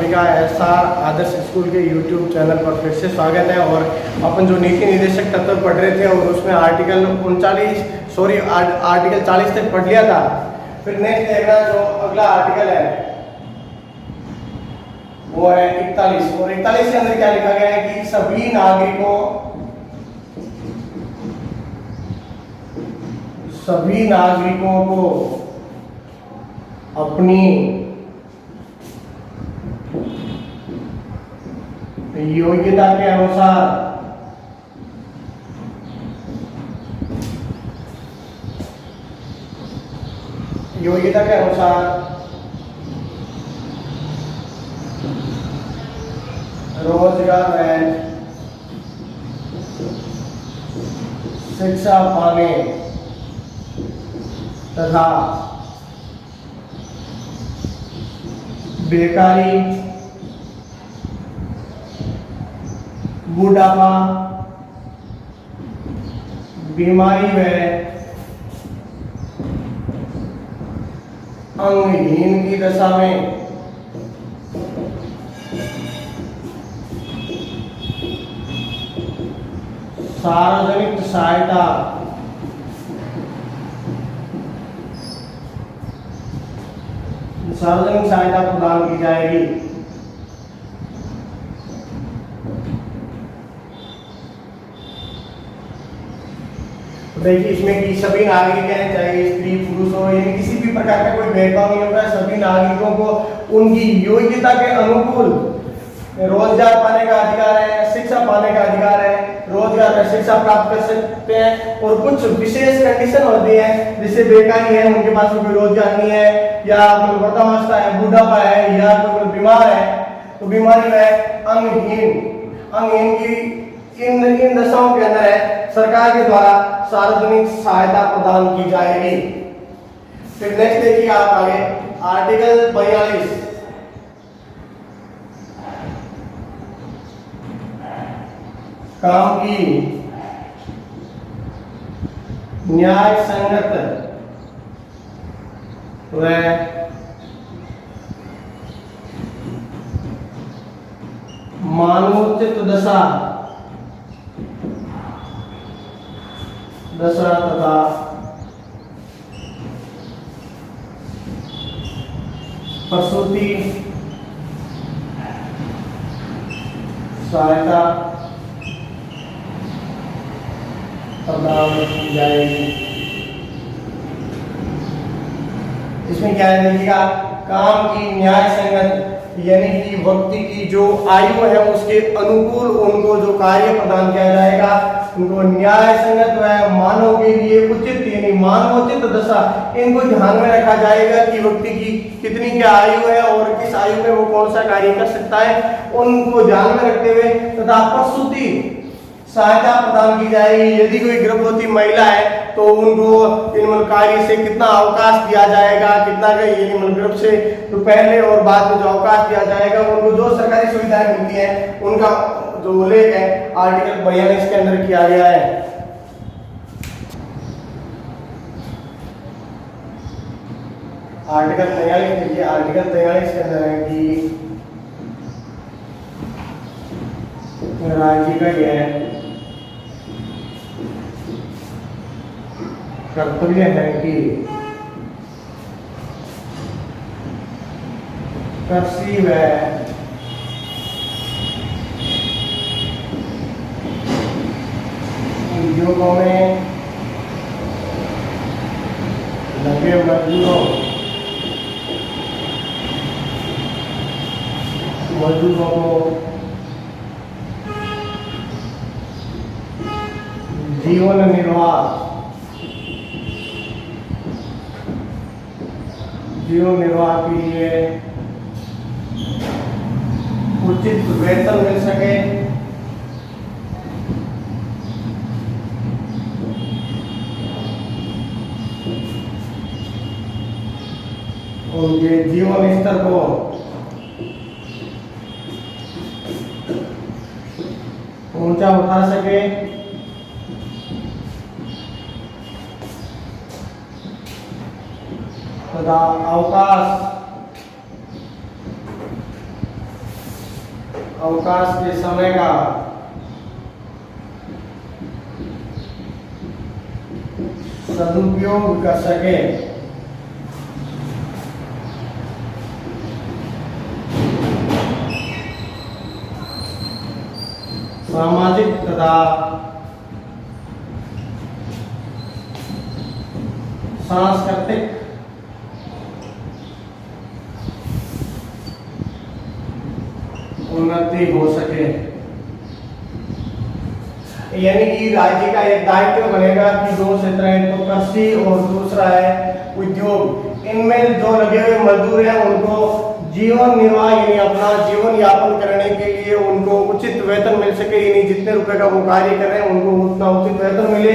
सभी का एसआर आदर्श स्कूल के यूट्यूब चैनल पर फिर से स्वागत है। और अपन जो नीति निर्देशक तत्व पढ़ रहे थे और उसमें आर्टिकल 40 तक पढ़ लिया था। फिर नेक्स्ट देखना जो अगला आर्टिकल है वो है 41, और 41 के अंदर क्या लिखा गया है कि सभी नागरिकों को अपनी योग्यता के अनुसार रोजगार में शिक्षा पाने तथा बेकारी, बुढ़ापा, बीमारी व अंगहीन की दशा में सार्वजनिक सहायता प्रदान की जाएगी। देखिए इसमें कि सभी नागरिक हैं, चाहे स्त्री पुरुष हो, यानी किसी भी प्रकार का कोई भेदभाव नहीं होगा। सभी नागरिकों को उनकी योग्यता के अनुकूल रोजगार पाने का अधिकार है, शिक्षा पाने का अधिकार है, रोजगार में शिक्षा प्राप्त कर सकते हैं। और कुछ विशेष कंडीशन होती है, जैसे बेकारी है, उनके पास कोई रोजगार नहीं है, या कोई वृद्धावस्था है, बुढ़ापा है, या कोई बीमार है, तो बीमारी में अंगहीन की इन दशाओं के अंदर है सरकार के द्वारा सार्वजनिक सहायता प्रदान की जाएगी। फिर नेक्स्ट देखिए आप आगे आर्टिकल 42, काम की न्याय संगत व मानवोचित दशा तथा प्रसूति सहायता प्रदान की जाएगी। इसमें क्या है देखिएगा, काम की न्याय संगत यानी कि व्यक्ति की जो आयु है उसके अनुकूल उनको जो कार्य प्रदान किया जाएगा, उनको न्याय संगत व मानव के लिए उचित यानी मानवोचित दशा, इनको ध्यान में रखा जाएगा कि व्यक्ति की कितनी क्या आयु है और किस आयु में वो कौन सा कार्य कर सकता है, उनको ध्यान में रखते हुए तथा प्रसूति सहायता प्रदान की जाएगी। यदि कोई गर्भवती महिला है तो उनको कार्य से कितना अवकाश दिया जाएगा, कितना गर्भ से तो पहले और बाद में जो अवकाश दिया जाएगा, उनको जो सरकारी सुविधाएं मिलती हैं उनका जो उल्लेख है आर्टिकल 42 के अंदर किया गया है। आर्टिकल 43 देखिए, आर्टिकल 43 के अंदर है कि राज्य का यह कर्तव्य है कि कृषि व उद्योगों में लगे मजदूरों को जीवन निर्वाह के लिए उचित वेतन मिल सके, उनके जीवन स्तर को ऊंचा उठा सके, तथा अवकाश अवकाश के समय का सदुपयोग कर सके। सामाजिक तथा सांस्कृतिक उन्नति हो सके। यानी कि राज्य का एक दायित्व बनेगा कि दो क्षेत्र हैं, तो कृषि और दूसरा है उद्योग। इनमें जो लगे हुए मजदूर हैं उनको जीवन निर्वाह यानी अपना जीवन यापन करने के लिए उनको उचित वेतन मिल सके, यानी जितने रुपए का वो कार्य कर रहे हैं उनको उतना उचित वेतन मिले,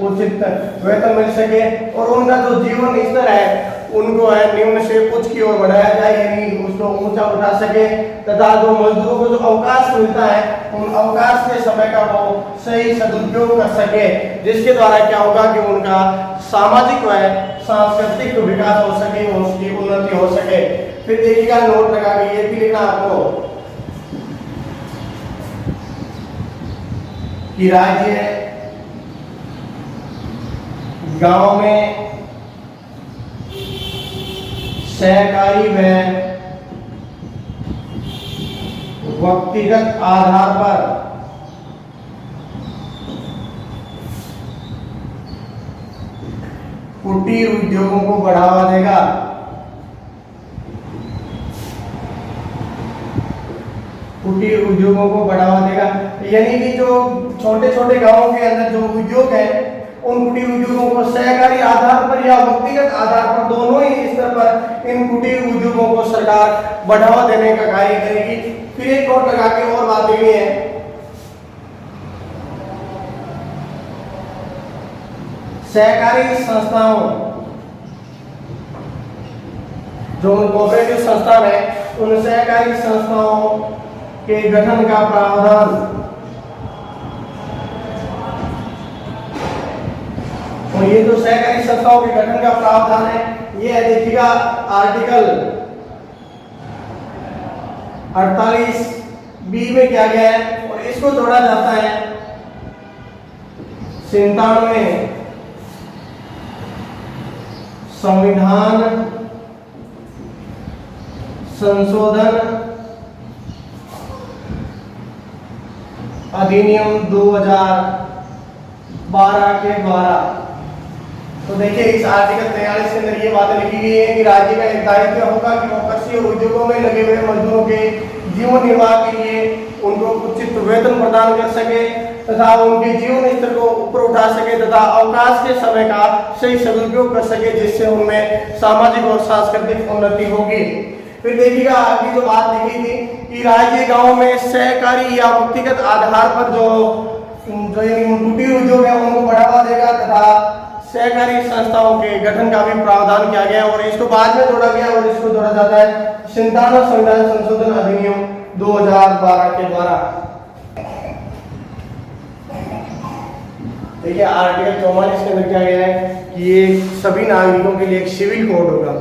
उचित वेतन मिल सके, और उनका जो जीवन स्तर है उनको है निम्न से उच्च की ओर बढ़ाया जाए, यानी उसको ऊंचा उठा सके, तथा जो मजदूरों को जो अवकाश मिलता है उन अवकाश के समय का वो सही सदुपयोग कर सके, जिसके द्वारा क्या होगा कि उनका सामाजिक व सांस्कृतिक विकास हो सके, उसकी उन्नति हो सके। फिर देखिएगा नोट लगा के ये भी लिखना आपको कि राज्य गांव में सहकारी व व्यक्तिगत आधार पर कुटीर उद्योगों को बढ़ावा देगा। कुटीर उद्योगों को बढ़ावा देगा, यानी कि जो छोटे छोटे गांवों के अंदर जो उद्योग है उन कुटीर उद्योगों को सहकारी आधार पर या व्यक्तिगत आधार पर दोनों ही स्तर पर इन कुटीर उद्योगों को सरकार बढ़ावा देने का कार्य करेगी। फिर एक और लगा के और बात ये है सहकारी संस्थाओं, जो कोऑपरेटिव संस्थान है उन सहकारी संस्थाओं के गठन का प्रावधान, और ये जो सहकारी संस्थाओं के गठन का प्रावधान है ये देखिएगा आर्टिकल 48B में किया गया है, और इसको जोड़ा जाता है 97 संविधान संशोधन अधिनियम 2012 के द्वारा। तो देखिए इस आर्टिकल 43 के अंदर ये बातें लिखी गई है कि राज्य का एक दायित्व होगा कि वो कृषि और उद्योगों में लगे हुए मजदूरों के जीवन निर्वाह के लिए उनको उचित वेतन प्रदान कर सके तथा उनके जीवन स्तर को ऊपर उठा सके तथा अवकाश के समय का सही सदुपयोग कर सके, जिससे उनमें सामाजिक और सांस्कृतिक उन्नति होगी। फिर देखिएगा आगे जो बात लिखी थी कि राज्य गांव में सहकारी या व्यक्तिगत आधार पर जो कुटीर उद्योग है उनको बढ़ावा देगा तथा सहकारी संस्थाओं के गठन का भी प्रावधान किया गया, और इसको बाद में जोड़ा गया और इसको जोड़ा जाता है 97 संविधान संशोधन अधिनियम 2012 के द्वारा। देखिए आर्टिकल 44 के अंदर क्या गया है कि ये सभी नागरिकों के लिए एक सिविल कोड होगा।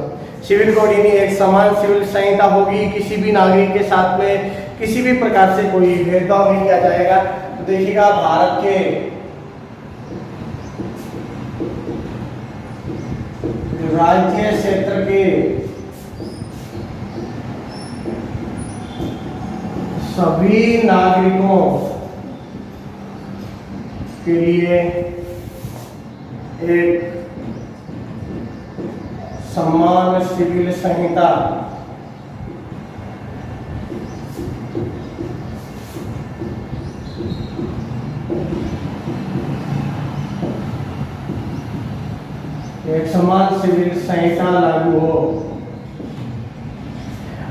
सिविल कोड यानी एक समान सिविल संहिता होगी, किसी भी नागरिक के साथ में किसी भी प्रकार से कोई भेदभाव नहीं किया जाएगा। तो देखिएगा भारत के राज्य क्षेत्र के सभी नागरिकों के लिए एक समान सिविल संहिता लागू हो।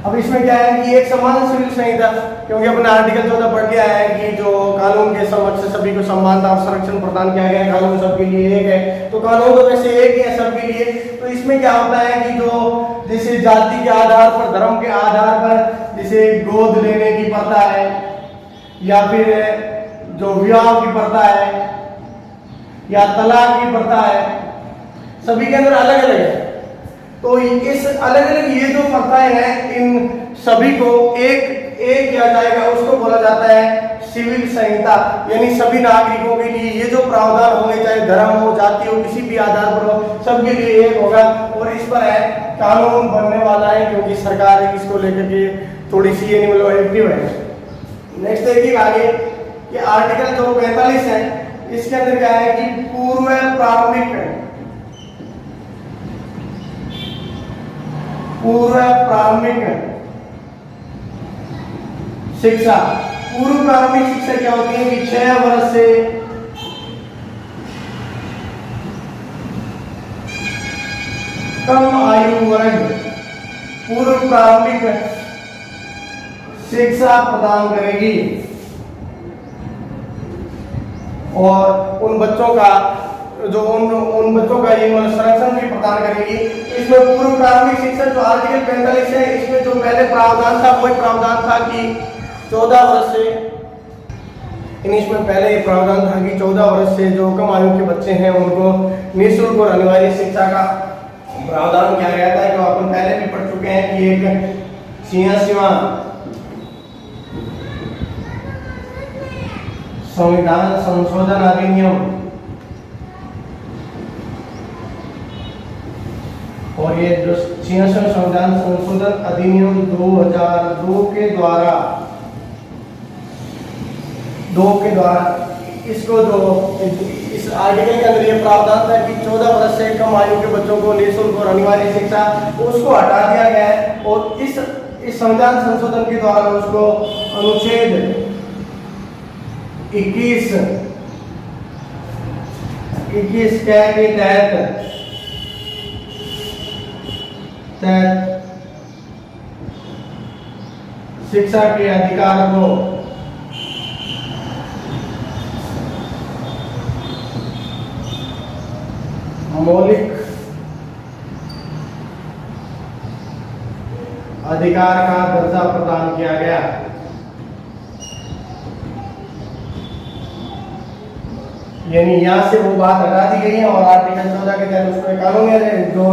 अब इसमें क्या है कि एक समान सिविल संहिता, क्योंकि अपने आर्टिकल 14 पढ़ के आया है कि जो कानून के समक्ष सभी को समानता और संरक्षण प्रदान किया गया है, कानून सबके लिए एक है, तो कानून तो वैसे एक ही है सबके लिए। तो इसमें क्या होता है कि जो जैसे जाति के आधार पर, धर्म के आधार पर, जैसे गोद लेने की प्रथा है या फिर जो विवाह की प्रथा है या तलाक की प्रथा है, सभी के अंदर अलग अलग है। तो इस अलग अलग ये जो प्रथाएं हैं इन सभी को एक किया जाएगा, उसको बोला जाता है सिविल संहिता। यानी सभी नागरिकों के लिए ये जो प्रावधान होंगे, चाहे धर्म हो, जाति हो, किसी भी आधार पर हो, सबके लिए एक होगा। और इस पर है कानून बनने वाला है, क्योंकि सरकार इसको लेकर के थोड़ी सी एक्टिव है। नेक्स्ट देखिए आगे कि आर्टिकल जो 45 है, इसके अंदर क्या है कि पूर्व प्रारंभिक शिक्षा। पूर्व प्रारंभिक शिक्षा क्या होती है कि 6 वर्ष से कम आयु वर्ग पूर्व प्रारंभिक शिक्षा प्रदान करेगी और उन बच्चों का ये संरक्षण भी प्रदान करेगी। इसमें पूर्व प्रारंभिक शिक्षा जो आर्टिकल 45 है, इसमें जो पहले प्रावधान था वो प्रावधान था कि 14 वर्ष से, इसमें पहले ये प्रावधान था कि 14 वर्ष से जो कम आयु के बच्चे हैं उनको निःशुल्क और अनिवार्य शिक्षा का प्रावधान किया गया था। जो अपन पहले भी पढ़ चुके हैं कि एक 86वां संविधान संशोधन अधिनियम और ये जो 66वां संविधान संशोधन अधिनियम 2002 के द्वारा इसको जो इस आर्टिकल के अंदर ये प्रावधान था कि 14 वर्ष से कम आयु के बच्चों को निःशुल्क और अनिवार्य शिक्षा, उसको हटा दिया गया है। और इस संविधान संशोधन के द्वारा उसको अनुच्छेद 21 के तहत शिक्षा के अधिकार को मौलिक अधिकार का दर्जा प्रदान किया गया। यानी यहाँ से वो बात हटा दी गई है और आर्टिकल 14 के तहत उसमें कानून जो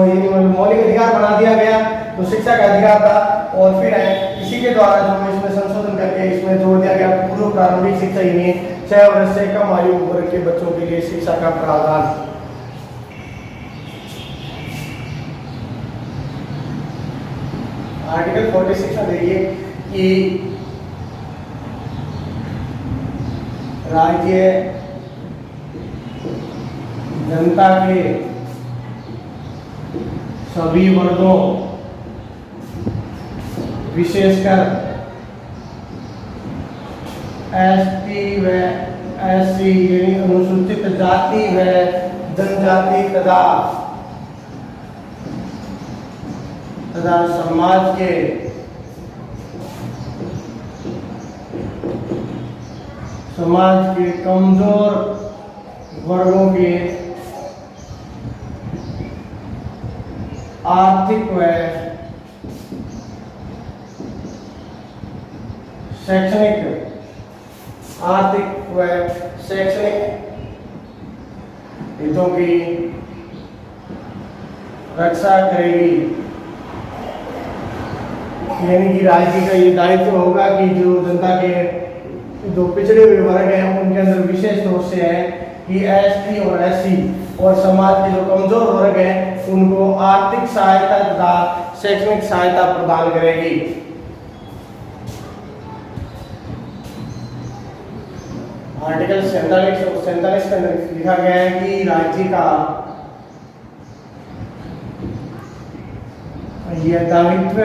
मौलिक अधिकार बना दिया गया, तो शिक्षा का अधिकार था। और फिर है इसी के द्वारा जो इसमें संशोधन करके इसमें जोड़ दिया गया पूर्व प्रारंभिक शिक्षा, यानी 6 वर्ष से कम आयु वर्ग के बच्चों के लिए शिक्षा का प्रावधान। आर्टिकल 46 में देखिए कि राज्य जनता के सभी वर्गों विशेषकर एसटी व एससी यानी अनुसूचित जाति व जनजाति तथा समाज के कमजोर वर्गों के आर्थिक व शैक्षणिक हितों की रक्षा करेगी। यानी कि राज्य का ये दायित्व होगा कि जो जनता के जो पिछड़े हुए वर्ग हैं उनके अंदर विशेष रूप से है कि एसटी और एससी और समाज के जो कमजोर वर्ग हैं उनको आर्थिक सहायता तथा शैक्षणिक सहायता प्रदान करेगी। आर्टिकल 47 के अंदर लिखा गया है कि राज्य का यह दायित्व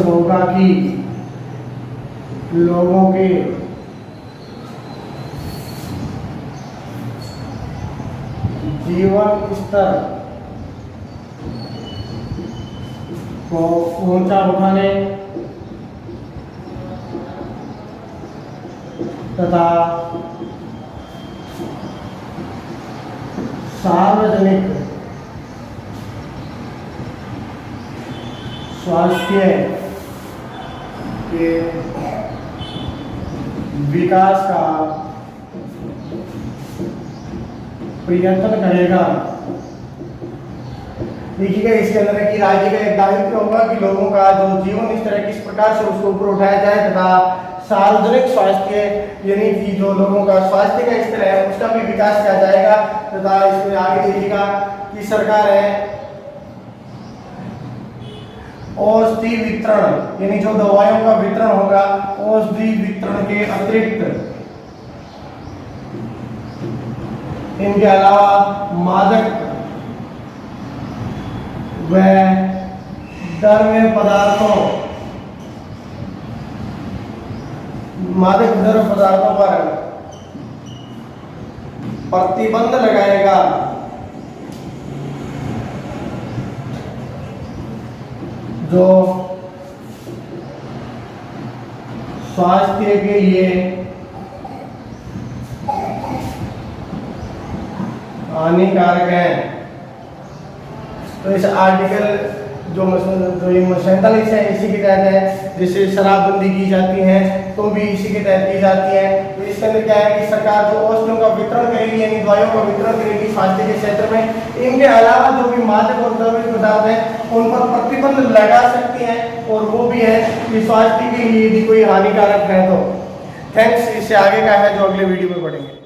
होगा कि लोगों के जीवन स्तर को ऊंचा उठाने तथा सार्वजनिक स्वास्थ्य के विकास का प्रयत्न करेगा। देखिएगा इसके अंदर है कि राज्य का एक दायित्व होगा कि लोगों का जो जीवन स्तर है किस प्रकार से उसको ऊपर उठाया जाए तथा सार्वजनिक स्वास्थ्य यानी कि जो लोगों का स्वास्थ्य का स्तर है उसका भी विकास किया जाएगा। तथा इसमें आगे देखिएगा कि सरकार है औषधि वितरण यानी जो दवाइयों का वितरण होगा औषधि वितरण के अतिरिक्त इनके अलावा मादक व द्रव्य पदार्थों पर प्रतिबंध लगाएगा। जो स्वास्थ्य के लिए हानिकारक है। तो इस आर्टिकल जो 47 है इसी के तहत है। जैसे शराबबंदी की जाती है तो भी इसी के तहत की जाती है। तो इसके अंदर क्या है कि सरकार जो औषधियों का वितरण करेगी यानी दवाइयों का वितरण करेगी स्वास्थ्य के क्षेत्र में, इनके अलावा जो भी मादक और द्रव्य पदार्थ है उन पर प्रतिबंध लगा सकती है और वो भी है कि स्वास्थ्य के लिए यदि कोई हानिकारक है तो। थैंक्स। इससे आगे का है जो अगले वीडियो में पढ़ेंगे।